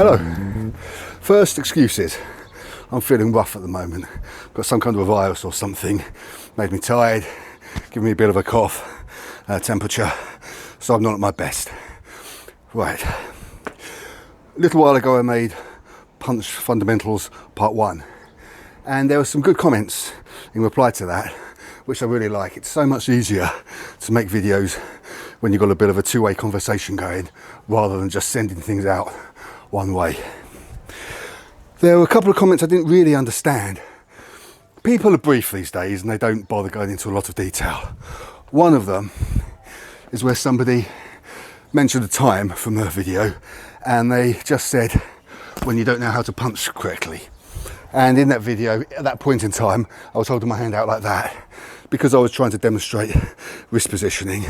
Hello. First, excuses. I'm feeling rough at the moment. Got some kind of a virus or something. Made me tired, giving me a bit of a cough, temperature, so I'm not at my best. Right. A little while ago I made Punch Fundamentals Part 1, and there were some good comments in reply to that, which I really like. It's so much easier to make videos when you've got a bit of a two-way conversation going, rather than just sending things out one way. There were a couple of comments I didn't really understand. People are brief these days and they don't bother going into a lot of detail. One of them is where somebody mentioned a time from the video and they just said, when you don't know how to punch correctly. And in that video, at that point in time, I was holding my hand out like that because I was trying to demonstrate wrist positioning.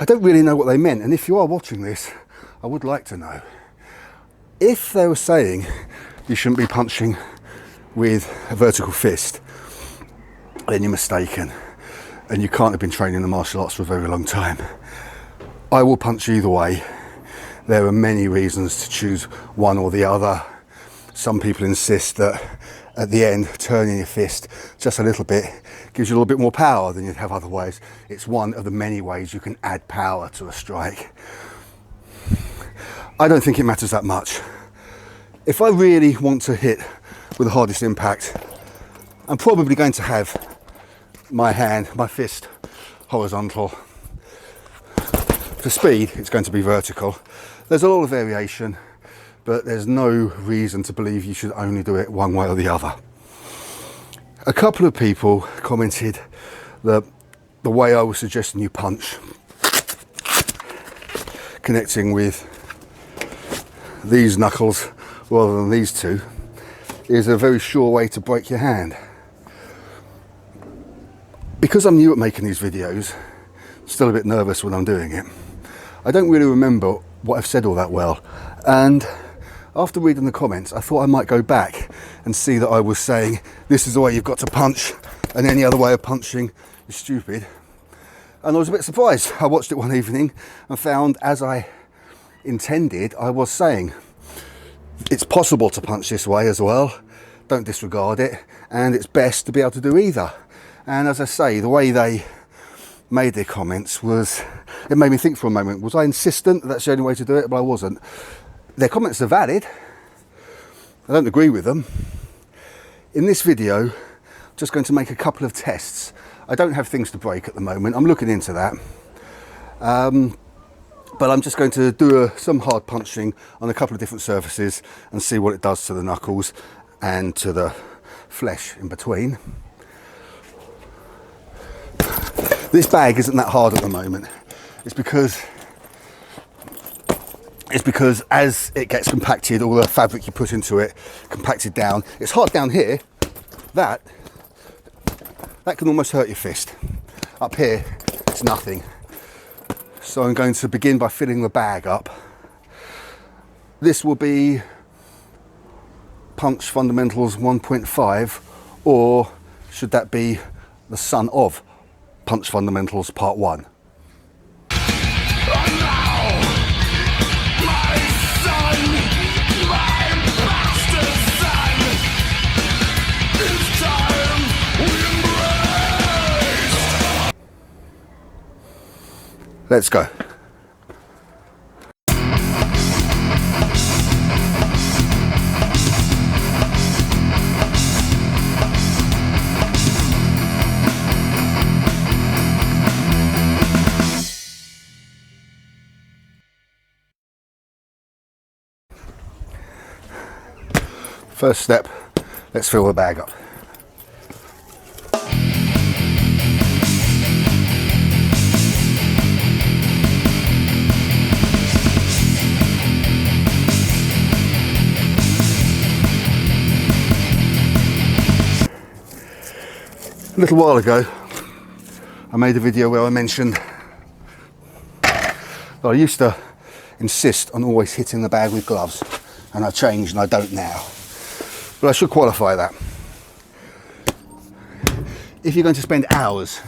I don't really know what they meant, and if you are watching this, I would like to know. If they were saying you shouldn't be punching with a vertical fist, then you're mistaken, and you can't have been training the martial arts for a very long time. I will punch either way. There are many reasons to choose one or the other. Some people insist that at the end, turning your fist just a little bit gives you a little bit more power than you'd have otherwise. It's one of the many ways you can add power to a strike. I don't think it matters that much. If I really want to hit with the hardest impact, I'm probably going to have my fist horizontal. For speed, it's going to be vertical. There's a lot of variation, but there's no reason to believe you should only do it one way or the other. A couple of people commented that the way I was suggesting you punch, connecting with these knuckles rather than these two, is a very sure way to break your hand. Because I'm new at making these videos, still a bit nervous when I'm doing it, I don't really remember what I've said all that well, and after reading the comments I thought I might go back and see that I was saying this is the way you've got to punch and any other way of punching is stupid. And I was a bit surprised. I watched it one evening and found, as I intended, I was saying it's possible to punch this way as well, don't disregard it, and it's best to be able to do either. And as I say, the way they made their comments it made me think for a moment, was I insistent that that's the only way to do it? But I wasn't. Their comments are valid. I don't agree with them. In this video, I'm just going to make a couple of tests. I don't have things to break at the moment. I'm looking into that. But I'm just going to do some hard punching on a couple of different surfaces and see what it does to the knuckles and to the flesh in between. This bag isn't that hard at the moment. It's because as it gets compacted, all the fabric you put into it compacted down. It's hard down here. That can almost hurt your fist. Up here, it's nothing. So I'm going to begin by filling the bag up. This will be Punch Fundamentals 1.5, or should that be the son of Punch Fundamentals Part 1? Let's go. First step, let's fill the bag up. A little while ago, I made a video where I mentioned that I used to insist on always hitting the bag with gloves, and I changed and I don't now. But I should qualify that. If you're going to spend hours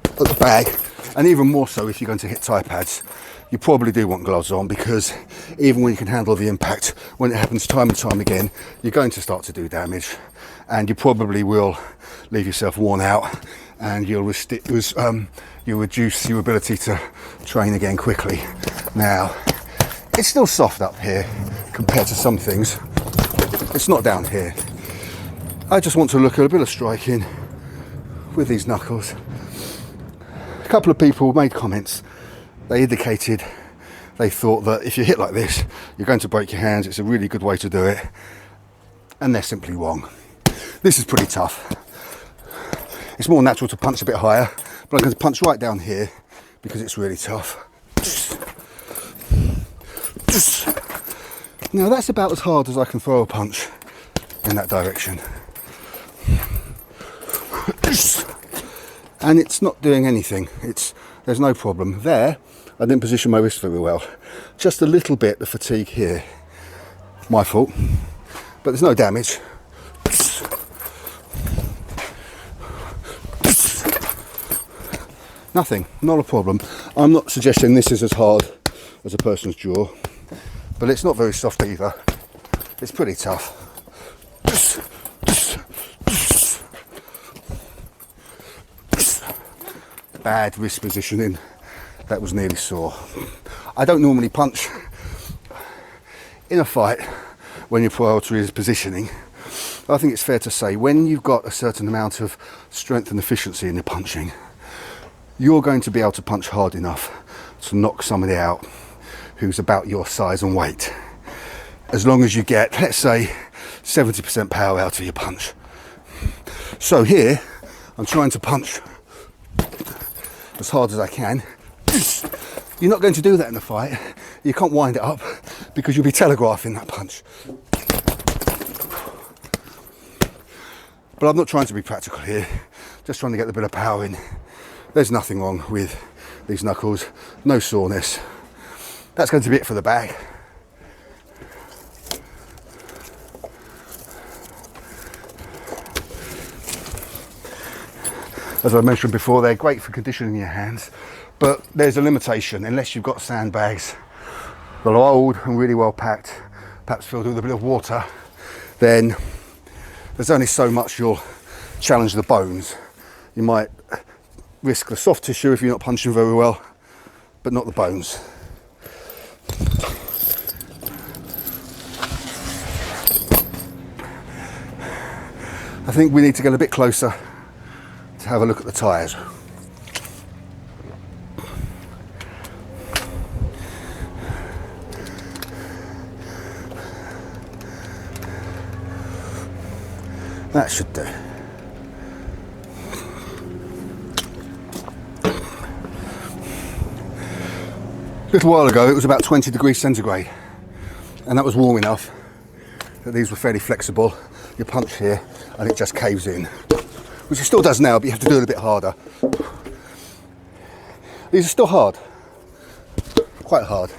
at the bag, and even more so if you're going to hit Thai pads, you probably do want gloves on, because even when you can handle the impact, when it happens time and time again, you're going to start to do damage, and you probably will leave yourself worn out, and you'll reduce your ability to train again quickly. Now, it's still soft up here compared to some things. It's not down here. I just want to look at a bit of striking with these knuckles. A couple of people made comments. They indicated they thought that if you hit like this, you're going to break your hands. It's a really good way to do it. And they're simply wrong. This is pretty tough. It's more natural to punch a bit higher, but I'm going to punch right down here because it's really tough. Now that's about as hard as I can throw a punch in that direction. And it's not doing anything. There's no problem. There, I didn't position my wrist very well. Just a little bit of fatigue here. My fault. But there's no damage. Nothing, not a problem. I'm not suggesting this is as hard as a person's jaw, but it's not very soft either. It's pretty tough. Bad wrist positioning. That was nearly sore. I don't normally punch in a fight when your priority is positioning. I think it's fair to say when you've got a certain amount of strength and efficiency in your punching, you're going to be able to punch hard enough to knock somebody out who's about your size and weight. As long as you get, let's say, 70% power out of your punch. So here, I'm trying to punch as hard as I can. You're not going to do that in a fight. You can't wind it up because you'll be telegraphing that punch. But I'm not trying to be practical here, just trying to get a bit of power in. There's nothing wrong with these knuckles, no soreness. That's going to be it for the bag. As I mentioned before, they're great for conditioning your hands, but there's a limitation. Unless you've got sandbags that are old and really well packed, perhaps filled with a bit of water, then there's only so much you'll challenge the bones. You might risk the soft tissue if you're not punching very well, but not the bones. I think we need to get a bit closer to have a look at the tyres. That should do. A little while ago it was about 20 degrees centigrade, and that was warm enough that these were fairly flexible. You punch here and it just caves in, which it still does now, but you have to do it a bit harder. These are still hard, quite hard,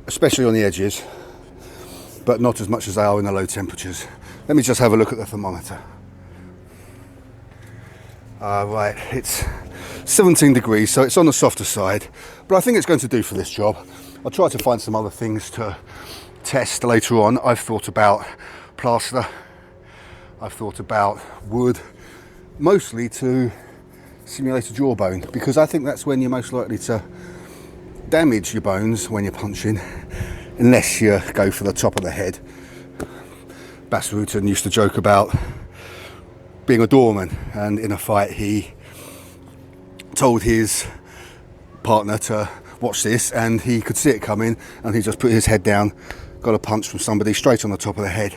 especially on the edges, but not as much as they are in the low temperatures. Let me just have a look at the thermometer. Right, it's 17 degrees, so it's on the softer side, but I think it's going to do for this job. I'll try to find some other things to test later on. I've thought about plaster, I've thought about wood, mostly to simulate a jawbone, because I think that's when you're most likely to damage your bones when you're punching, unless you go for the top of the head. Bas Rutten used to joke about being a doorman, and in a fight he told his partner to watch this, and he could see it coming, and he just put his head down, got a punch from somebody straight on the top of the head,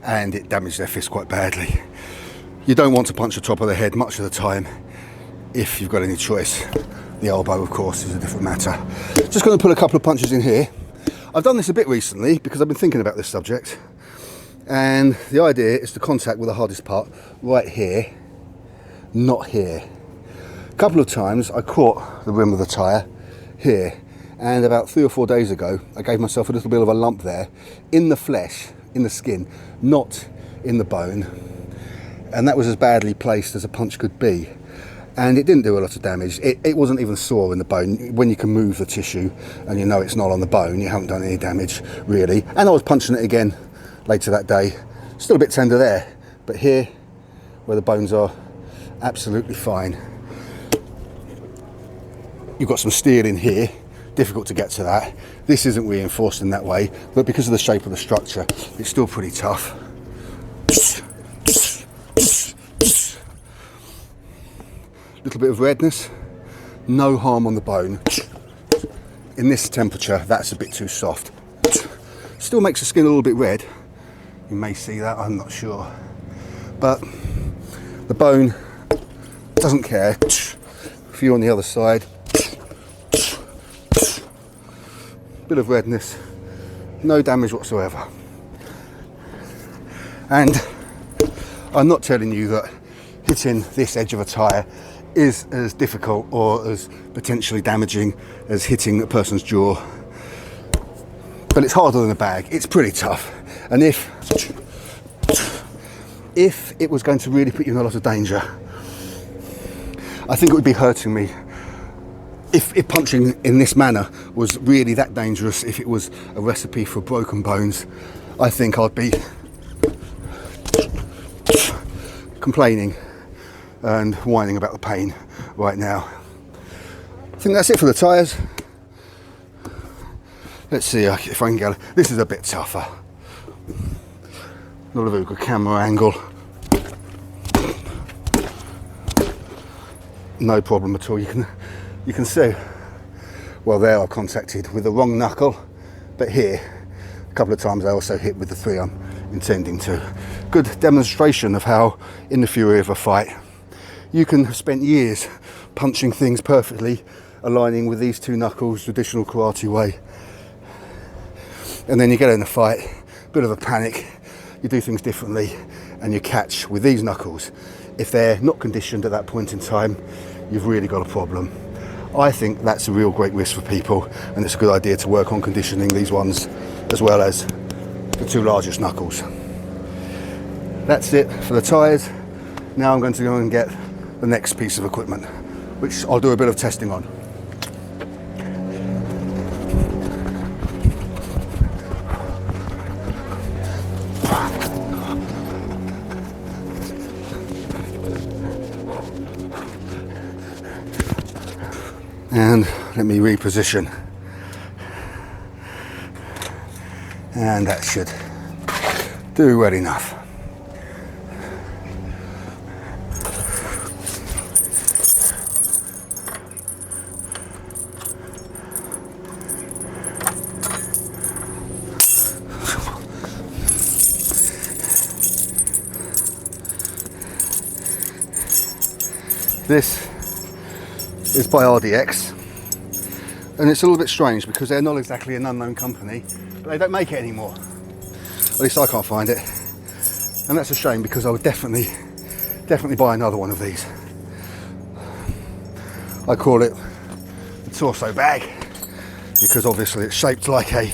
and it damaged their fist quite badly. You don't want to punch the top of the head much of the time if you've got any choice. The elbow, of course, is a different matter. Just going to put a couple of punches in here. I've done this a bit recently because I've been thinking about this subject, and the idea is to contact with the hardest part right here, not here. A couple of times I caught the rim of the tyre here, and about 3 or 4 days ago I gave myself a little bit of a lump there in the flesh, in the skin, not in the bone, and that was as badly placed as a punch could be. and it didn't do a lot of damage. It wasn't even sore in the bone. When you can move the tissue and you know it's not on the bone, you haven't done any damage really. And I was punching it again later that day, still a bit tender there, but here where the bones are, absolutely fine. You've got some steel in here, difficult to get to that. This isn't reinforced in that way, but because of the shape of the structure, it's still pretty tough. Little bit of redness, no harm on the bone. In this temperature, that's a bit too soft. Still makes the skin a little bit red. You may see that, I'm not sure. But the bone doesn't care. If you're on the other side, bit of redness, no damage whatsoever. And I'm not telling you that hitting this edge of a tyre is as difficult or as potentially damaging as hitting a person's jaw, but it's harder than a bag. It's pretty tough, and if it was going to really put you in a lot of danger, I think it would be hurting me. If punching in this manner was really that dangerous, if it was a recipe for broken bones, I think I'd be complaining and whining about the pain right now. I think that's it for the tyres. Let's see if I can get it. This is a bit tougher. Not a very good camera angle. No problem at all. You can see. Well, there I contacted with the wrong knuckle, but here a couple of times I also hit with the 3 I'm intending to. Good demonstration of how, in the fury of a fight, you can have spent years punching things perfectly, aligning with these 2 knuckles, traditional karate way. And then you get in a fight, bit of a panic, you do things differently, and you catch with these knuckles. If they're not conditioned at that point in time, you've really got a problem. I think that's a real great risk for people, and it's a good idea to work on conditioning these ones as well as the 2 largest knuckles. That's it for the tyres. Now I'm going to go and get the next piece of equipment, which I'll do a bit of testing on. And let me reposition, and that should do well enough. This is by RDX, and it's a little bit strange because they're not exactly an unknown company, but they don't make it anymore. At least I can't find it, and that's a shame because I would definitely buy another one of these. I call it the torso bag because obviously it's shaped like a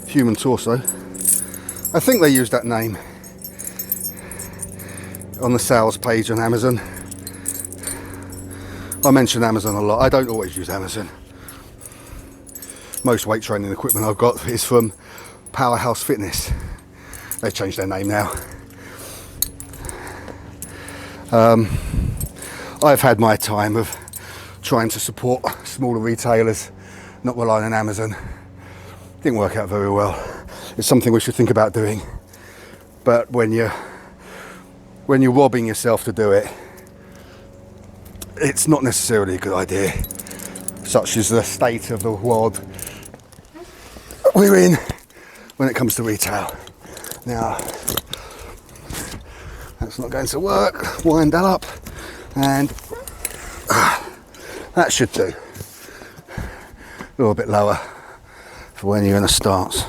human torso. I think they used that name on the sales page on Amazon. I mention Amazon a lot. I don't always use Amazon. Most weight training equipment I've got is from Powerhouse Fitness. They've changed their name now. I've had my time of trying to support smaller retailers, not relying on Amazon. Didn't work out very well. It's something we should think about doing. But when you're robbing yourself to do it, it's not necessarily a good idea. Such is the state of the world we're in when it comes to retail. Now, that's not going to work. Wind that up, and that should do. A little bit lower for when you're in a stance.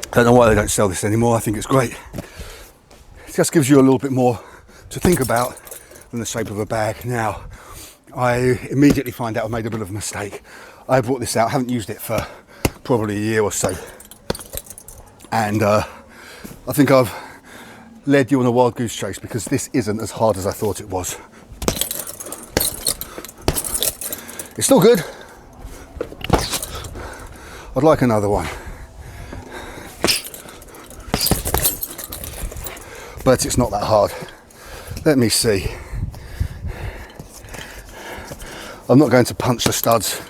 I don't know why they don't sell this anymore. I think it's great. It just gives you a little bit more to think about than the shape of a bag. Now, I immediately find out I've made a bit of a mistake. I brought this out, haven't used it for probably a year or so. And I think I've led you on a wild goose chase, because this isn't as hard as I thought it was. It's still good. I'd like another one. But it's not that hard. Let me see. I'm not going to punch the studs.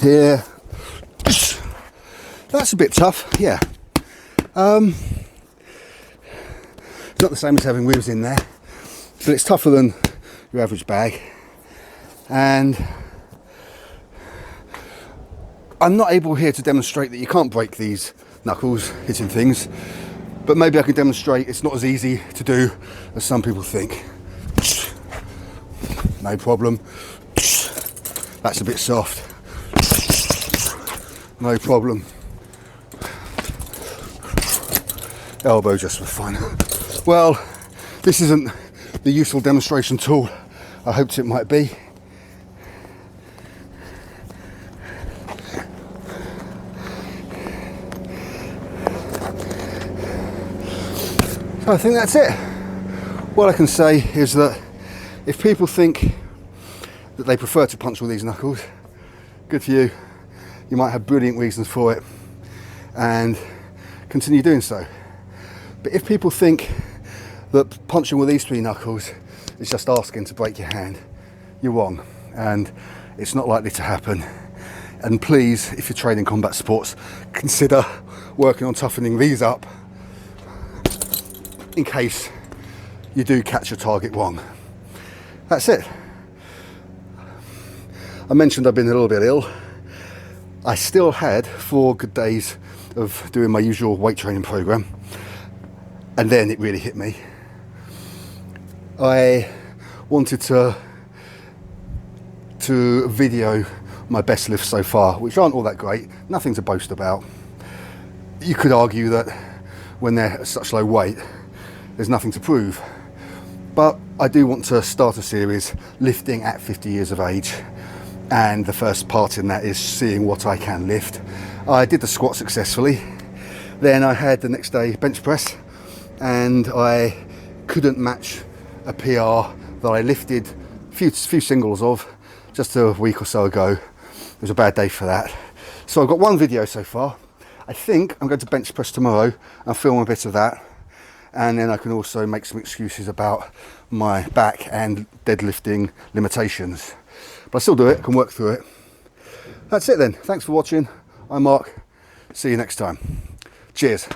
Here. That's a bit tough, yeah. It's not the same as having ribs in there, but it's tougher than your average bag. And I'm not able here to demonstrate that you can't break these knuckles hitting things, but maybe I can demonstrate it's not as easy to do as some people think. No problem. That's a bit soft. No problem. Elbow just for fun. Well, this isn't the useful demonstration tool I hoped it might be. So I think that's it. What I can say is that if people think that they prefer to punch all these knuckles, good for you. You might have brilliant reasons for it, and continue doing so. But if people think that punching with these 3 knuckles is just asking to break your hand, you're wrong, and it's not likely to happen. And please, if you're training combat sports, consider working on toughening these up in case you do catch your target wrong. That's it. I mentioned I've been a little bit ill. I still had 4 good days of doing my usual weight training program, and then it really hit me. I wanted to video my best lifts so far, which aren't all that great, nothing to boast about. You could argue that when they're at such low weight, there's nothing to prove. But I do want to start a series lifting at 50 years of age, and the first part in that is seeing what I can lift. I did the squat successfully. Then I had the next day bench press, and I couldn't match a PR that I lifted a few singles of just a week or so ago. It was a bad day for that. So I've got 1 video so far. I think I'm going to bench press tomorrow and film a bit of that, and then I can also make some excuses about my back and deadlifting limitations. But I still do it, can work through it. That's it then. Thanks for watching. I'm Mark. See you next time. Cheers.